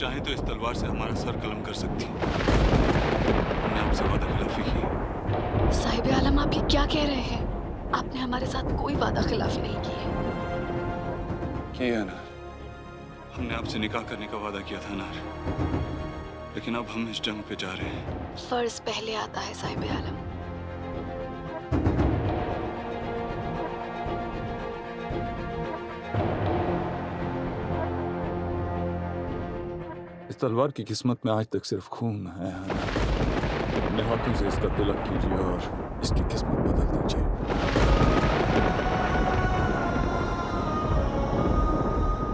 चाहें तो इस तलवार से हमारा सर कलम कर सकती हैं। हमने आपसे वादा खिलाफी की। साहिब आलम, आप ये क्या कह रहे हैं? आपने हमारे साथ कोई वादा खिलाफी नहीं की है। किया अनार, हमने आपसे निकाह करने का वादा किया था अनार, लेकिन अब हम इस जंग पे जा रहे हैं। फर्ज पहले आता है साहिब आलम। इस तलवार की किस्मत में आज तक सिर्फ खून है। अपने हाथों से इसका तिलक कीजिए और इसकी किस्मत बदल दीजिए।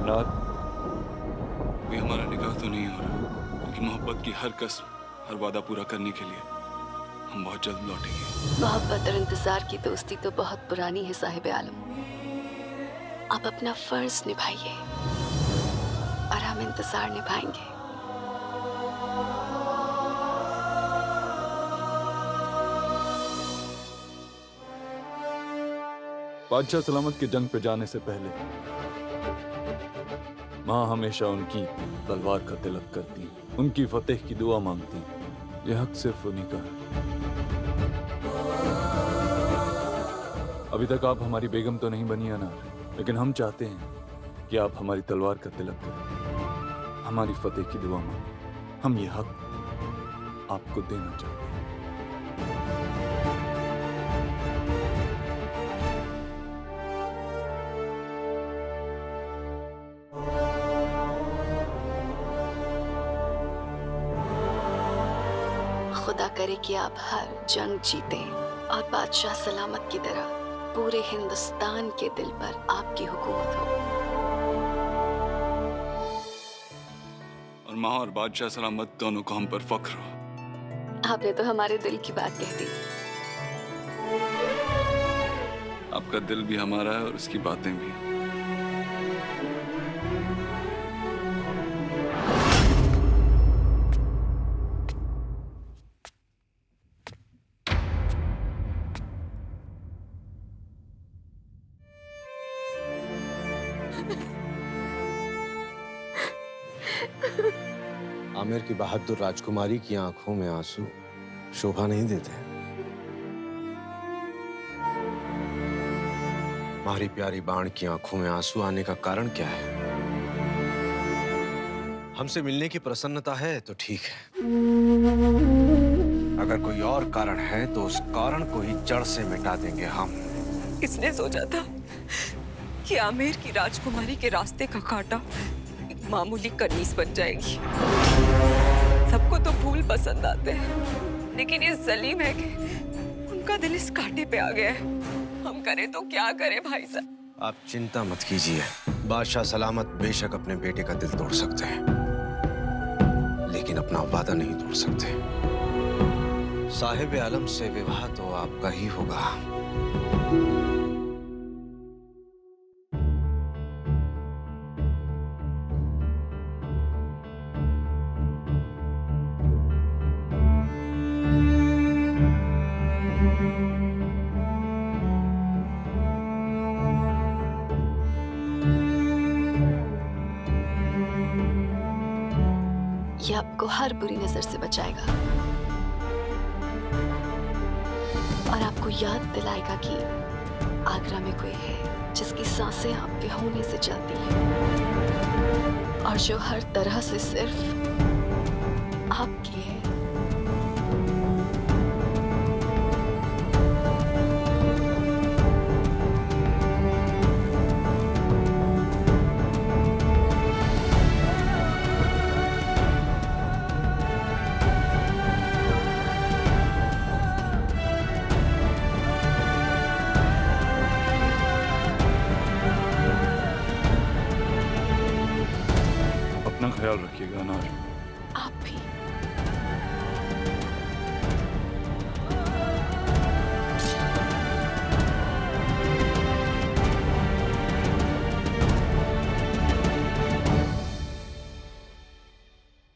नाथ, भी हमारा निकाह तो नहीं हो रहा, क्योंकि मोहब्बत की हर कसम, हर वादा पूरा करने के लिए हम बहुत जल्द लौटेंगे। मोहब्बत और इंतजार की दोस्ती तो बहुत पुरानी है साहिब आलम। आप अपना फर्ज निभाइए और हम इंतजार निभाएंगे। बादशाह सलामत के जंग पे जाने से पहले माँ हमेशा उनकी तलवार का तिलक करती, उनकी फतेह की दुआ मांगती। यह हक सिर्फ उन्हीं का है। अभी तक आप हमारी बेगम तो नहीं बनी अनार, लेकिन हम चाहते हैं कि आप हमारी तलवार का तिलक करें, हमारी फतेह की दुआ मांगें। हम ये हक आपको देना चाहते हैं। खुदा करे कि आप हर जंग जीते और बादशाह सलामत की तरह पूरे हिंदुस्तान के दिल पर आपकी हुकूमत हो। और माँ और बादशाह सलामत दोनों को हम पर फख्र हो। आपने तो हमारे दिल की बात कह दी। आपका दिल भी हमारा है और उसकी बातें भी। आमिर की बहादुर राजकुमारी की आंखों में आंसू शोभा नहीं देते। हमारी प्यारी बाण की आंखों में आंसू आने का कारण क्या है? हमसे मिलने की प्रसन्नता है तो ठीक है, अगर कोई और कारण है तो उस कारण को ही जड़ से मिटा देंगे हम। इसने सोचा था कि आमिर की राजकुमारी के रास्ते का कांटा एक मामूली कनीज बन जाएगी। सबको तो फूल पसंद आते हैं, लेकिन ये जलीम है कि उनका दिल इस कांटे पे आ गया है। हम करें तो क्या करें भाई साहब? आप चिंता मत कीजिए, बादशाह सलामत बेशक अपने बेटे का दिल तोड़ सकते हैं, लेकिन अपना वादा नहीं तोड़ सकते। साहिब आलम से विवाह तो आपका ही होगा। ये आपको हर बुरी नजर से बचाएगा और आपको याद दिलाएगा कि आगरा में कोई है जिसकी सांसें आपके होने से चलती हैं और जो हर तरह से सिर्फ आपकी है। अपना ख्याल रखिएगा अनार। आप भी।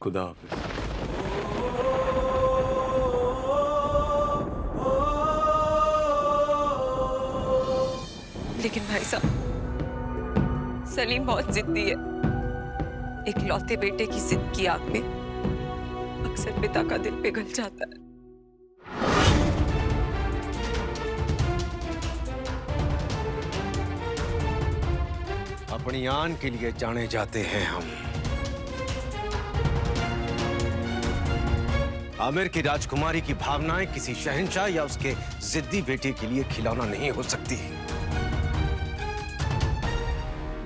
खुदा हाफिज। लेकिन भाई साहब, सलीम बहुत जिद्दी है। एक लौते बेटे की जिद की आग में अक्सर पिता का दिल पिघल जाता है। अपनी आन के लिए जाने जाते हैं हम। आमिर की राजकुमारी की भावनाएं किसी शहंशाह या उसके जिद्दी बेटे के लिए खिलौना नहीं हो सकती।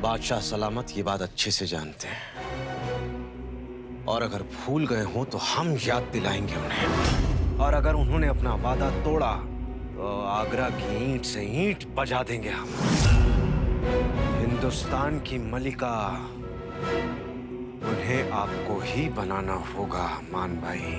बादशाह सलामत ये बात अच्छे से जानते हैं, और अगर भूल गए हो तो हम याद दिलाएंगे उन्हें। और अगर उन्होंने अपना वादा तोड़ा तो आगरा की ईंट से ईंट बजा देंगे हम। हिंदुस्तान की मलिका उन्हें आपको ही बनाना होगा मान भाई।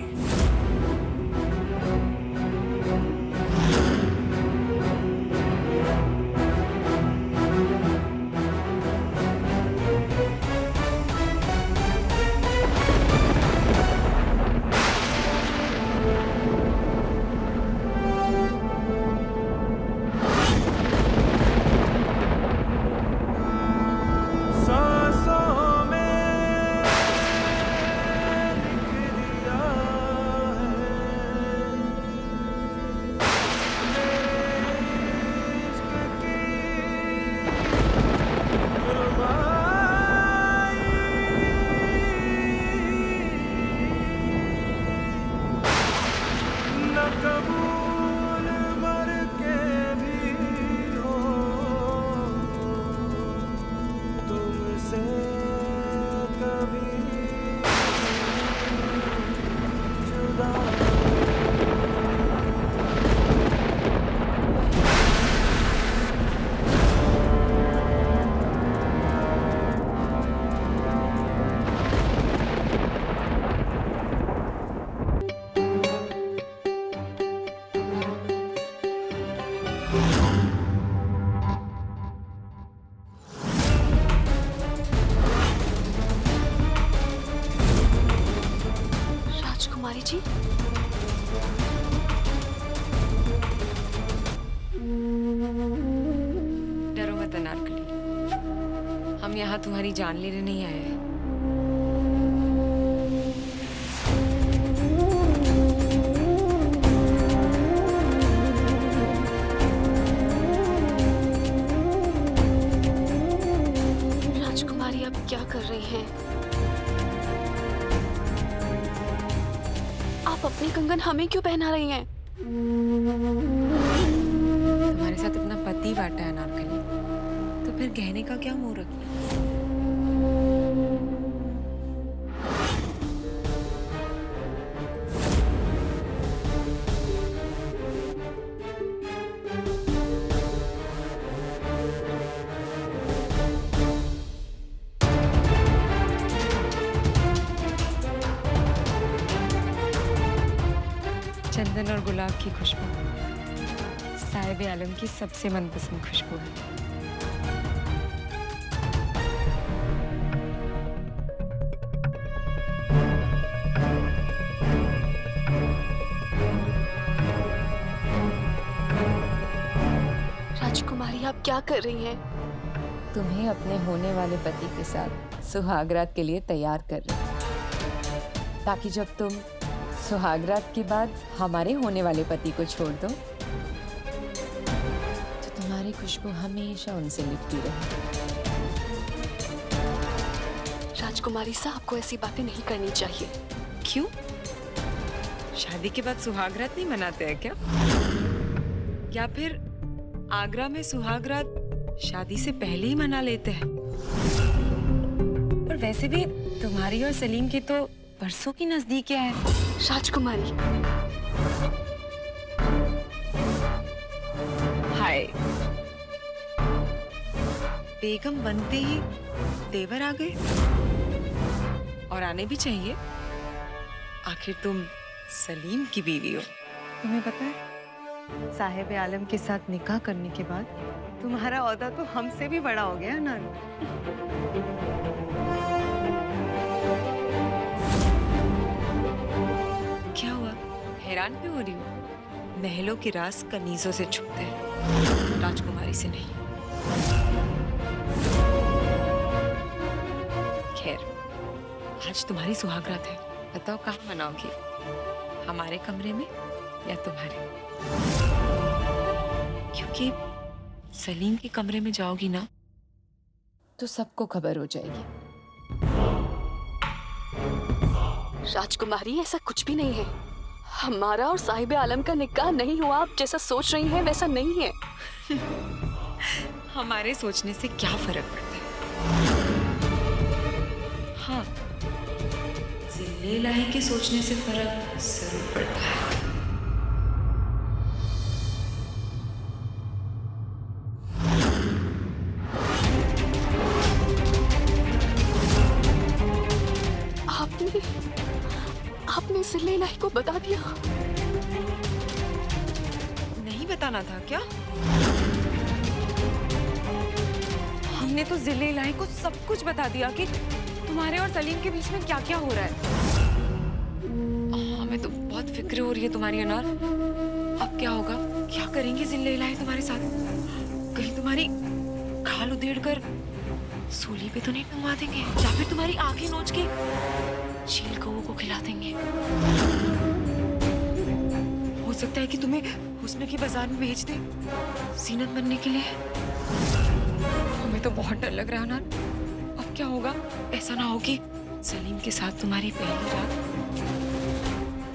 राजकुमारी जी, डरो मत अनारकली, हम यहाँ तुम्हारी जान लेने नहीं आए हैं। राजकुमारी आप क्या कर रही हैं? आप अपनी कंगन हमें क्यों पहना रही हैं? तुम्हारे साथ अपना पति बांटा है अनारकली, तो फिर गहने का क्या मोह रखी? चंदन और गुलाब की खुशबू साहिब आलम की सबसे मनपसंद खुशबू है। राजकुमारी आप क्या कर रही हैं? तुम्हें अपने होने वाले पति के साथ सुहागरात के लिए तैयार कर रही हूं, ताकि जब तुम सुहागरात के बाद हमारे होने वाले पति को छोड़ दो तो तुम्हारी खुशबू हमेशा उनसे लिपटी रहे। राजकुमारी साहब, आपको ऐसी बातें नहीं करनी चाहिए। क्यों? शादी के बाद सुहागरात नहीं मनाते हैं क्या? या फिर आगरा में सुहागरात शादी से पहले ही मना लेते हैं? पर वैसे भी तुम्हारी और सलीम की तो परसों की नजदीकियां है। राजकुमारी, हाय, बेगम बनते ही देवर आ गए, और आने भी चाहिए, आखिर तुम सलीम की बीवी हो। तुम्हें पता है, साहिब आलम के साथ निकाह करने के बाद तुम्हारा औहदा तो हमसे भी बड़ा हो गया ना। क्या हुआ? हैरान क्यों हो रही हो? महलों के राज कनीजों से छुपते हैं, राजकुमारी से नहीं। खैर, आज तुम्हारी सुहागरात है, बताओ कहाँ मनाओगी? हमारे कमरे में या तुम्हारे? क्योंकि सलीम के कमरे में जाओगी ना तो सबको खबर हो जाएगी। राजकुमारी, ऐसा कुछ भी नहीं है। हमारा और साहिब आलम का निकाह नहीं हुआ। आप जैसा सोच रही हैं वैसा नहीं है। हमारे सोचने से क्या फर्क पड़ता है? हाँ, जिल्ले इलाही के सोचने से फर्क जरूर पड़ता है। आपने जिल्ले इलाही को बता दिया? नहीं बताना था क्या? हमने तो जिले इलाही को सब कुछ बता दिया कि तुम्हारे और सलीम के बीच में क्या क्या हो रहा है। हमें तो बहुत फिक्र हो रही है तुम्हारी अनार। अब क्या होगा? क्या करेंगे जिले इलाही तुम्हारे साथ? कहीं तुम्हारी खाल उधेड़ कर सूली पे तो नहीं टंगवा देंगे? या फिर तुम्हारी आंखें नोच के चील कौओं को खिला देंगे? हो सकता है कि तुम्हें हुस्न के बाजार में भेज दे जीनत बनने के लिए। हमें तो बहुत डर लग रहा है ना। अब क्या होगा? ऐसा ना हो कि सलीम के साथ तुम्हारी पहली रात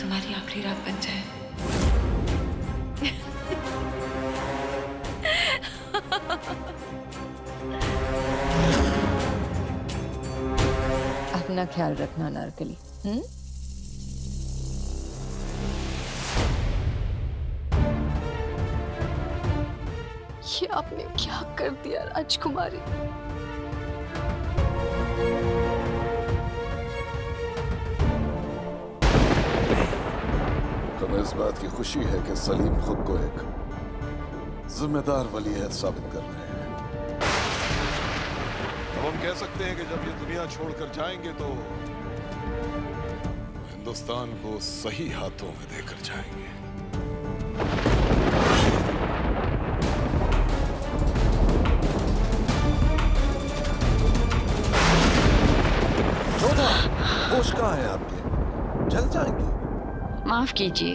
तुम्हारी आखिरी रात बन जाए। अपना ख्याल रखना नारकली। ये आपने क्या कर दिया राजकुमारी? हमें इस बात की खुशी है कि सलीम खुद को एक जिम्मेदार वलीअहद साबित कर रहे हैं। अब हम कह सकते हैं कि जब ये दुनिया छोड़कर जाएंगे तो हिंदुस्तान को सही हाथों में देकर जाएंगे। होश कहाँ है आपके? जल जाएंगे। माफ कीजिए,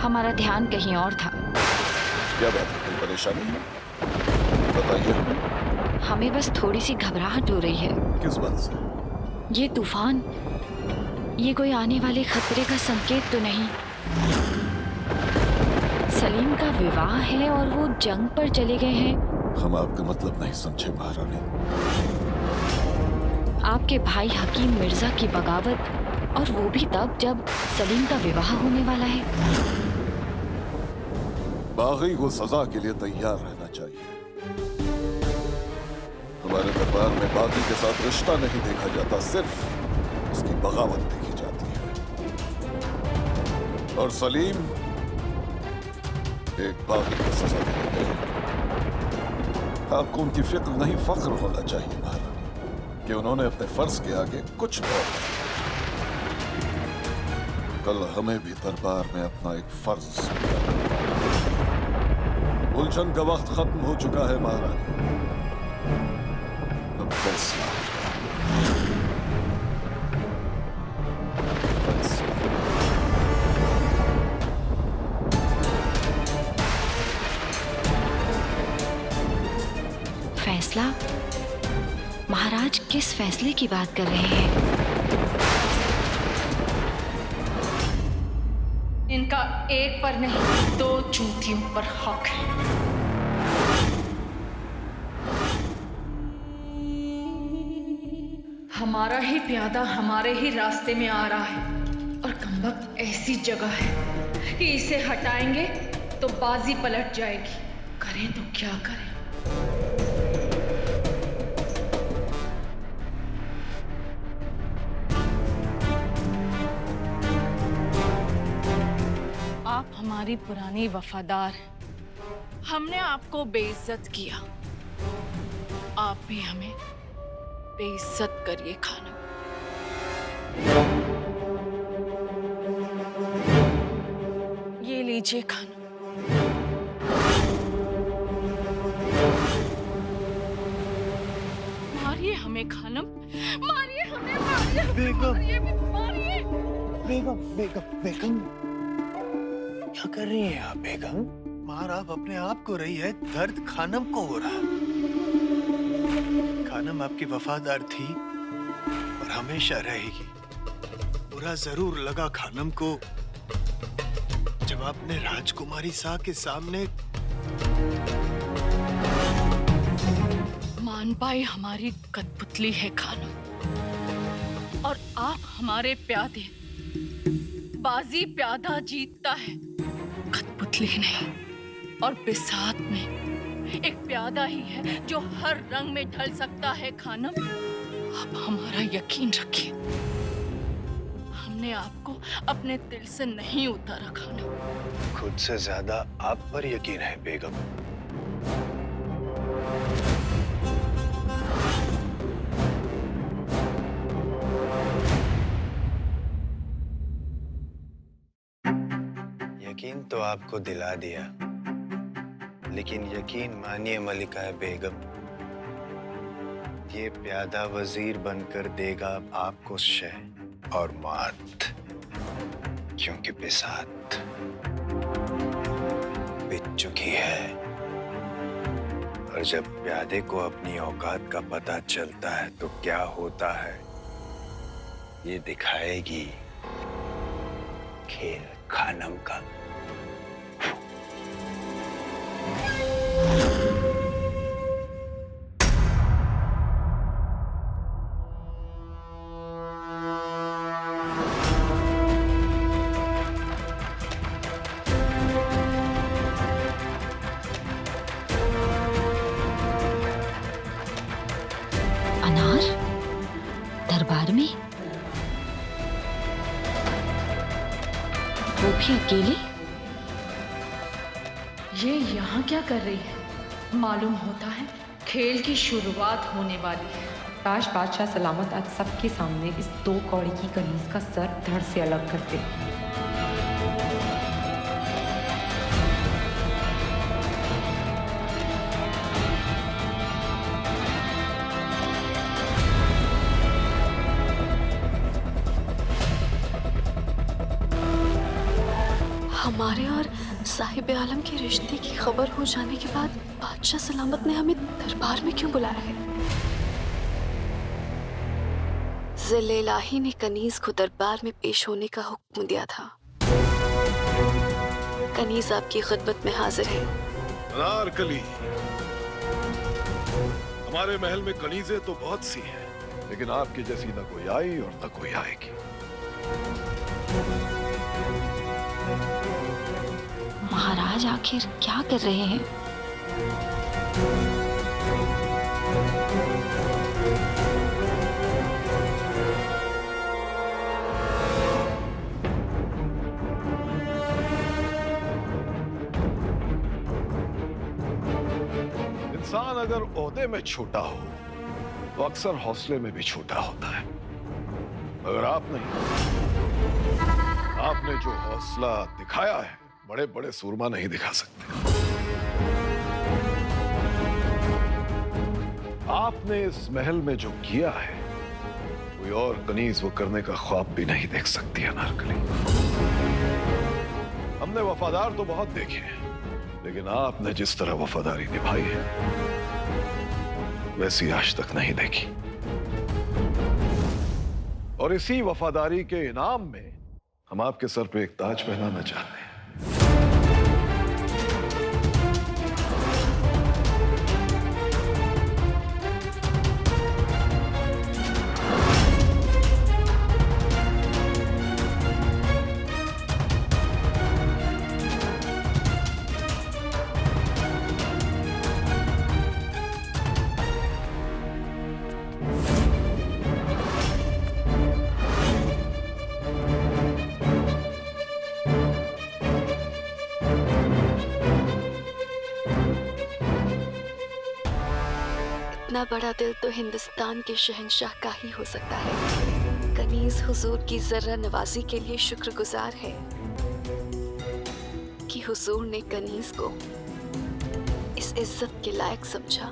हमारा ध्यान कहीं और था। क्या बात है? कोई परेशानी है? बताइए हमें। हमें बस थोड़ी सी घबराहट हो रही है। किस बात से? ये तूफान, ये कोई आने वाले खतरे का संकेत तो नहीं? सलीम का विवाह है और वो जंग पर चले गए हैं। हम आपका मतलब नहीं समझे महारानी। आपके भाई हकीम मिर्जा की बगावत, और वो भी तब जब सलीम का विवाह होने वाला है। बागी को सजा के लिए तैयार रहना चाहिए। हमारे दरबार में बागी के साथ रिश्ता नहीं देखा जाता, सिर्फ उसकी बगावत देखी जाती है। और सलीम एक बागी को सजा देने गए। आपको उनकी फिक्र नहीं, फख्र होना चाहिए महारानी कि उन्होंने अपने फर्ज के आगे कुछ नहीं। कल हमें भी दरबार में अपना एक फर्ज उलझन का वक्त खत्म हो चुका है महारानी। अब फैसला होगा। फैसला? महाराज किस फैसले की बात कर रहे हैं? इनका एक पर नहीं, दो जूतियों पर हक है। हमारा ही प्यादा हमारे ही रास्ते में आ रहा है और कमबख्त ऐसी जगह है कि इसे हटाएंगे तो बाजी पलट जाएगी। करें तो क्या करें? आप हमारी पुरानी वफादार हैं। हमने आपको बेइज्जत किया, आप भी हमें बेइज्जत करिए खानम। ये लीजिए खानम। मारिए हमें खानम, मारिए हमें, मारिए बेगम। मारिए, मारिए। बेगम, बेगम, बेगम, क्या कर रही हैं आप बेगम? मार आप अपने आप को रही है, दर्द खानम को हो रहा। खानम आपकी वफादार थी और हमेशा रहेगी। बुरा जरूर लगा खानम को जब आपने राजकुमारी सा के सामने मानबाई हमारी कठपुतली है खानम, और आप हमारे प्यादे। बाजी प्यादा जीतता है, कठपुतली नहीं। और बिसात में एक प्यादा ही है जो हर रंग में ढल सकता है खानम। आप हमारा यकीन रखिए, हमने आपको अपने दिल से नहीं उतारा खानम। खुद से ज्यादा आप पर यकीन है बेगम। यकीन तो आपको दिला दिया, लेकिन यकीन मानिए मलिका बेगम, ये प्यादा वजीर बनकर देगा आपको शह और मात, क्योंकि बिसात बिच चुकी है। और जब प्यादे को अपनी औकात का पता चलता है तो क्या होता है, ये दिखाएगी खेल खानम का। अनार दरबार में, वो भी अकेले? ये यहाँ क्या कर रही है? मालूम होता है खेल की शुरुआत होने वाली है। काश बादशाह सलामत आज सबके सामने इस 2 कौड़ी की कनीज का सर धड़ से अलग कर दे। हमारे और साहिब आलम के रिश्ते की खबर हो जाने के बाद बादशाह सलामत ने हमें दरबार में क्यों बुलाया है? ज़िल-ए-इलाही ने कनीज को दरबार में पेश होने का हुक्म दिया था। कनीज आपकी खिदमत में हाजिर है। अनारकली, हमारे महल में कनीजें तो बहुत सी हैं, लेकिन आपकी जैसी न कोई आई और न कोई आएगी। महाराज आखिर क्या कर रहे हैं? इंसान अगर ओहदे में छोटा हो तो अक्सर हौसले में भी छोटा होता है। मगर आपने जो हौसला दिखाया है, बड़े बड़े सूरमा नहीं दिखा सकते। आपने इस महल में जो किया है, कोई और कनीज वो करने का ख्वाब भी नहीं देख सकती अनारकली। हमने वफादार तो बहुत देखे हैं, लेकिन आपने जिस तरह वफादारी निभाई है, वैसी आज तक नहीं देखी। और इसी वफादारी के इनाम में हम आपके सर पे एक ताज पहनाना चाहते हैं। इतना बड़ा दिल तो हिंदुस्तान के शहंशाह का ही हो सकता है। कनीज हुजूर की जर्रा नवाजी के लिए शुक्रगुजार है कि हुजूर ने कनीज को इस इज्जत के लायक समझा।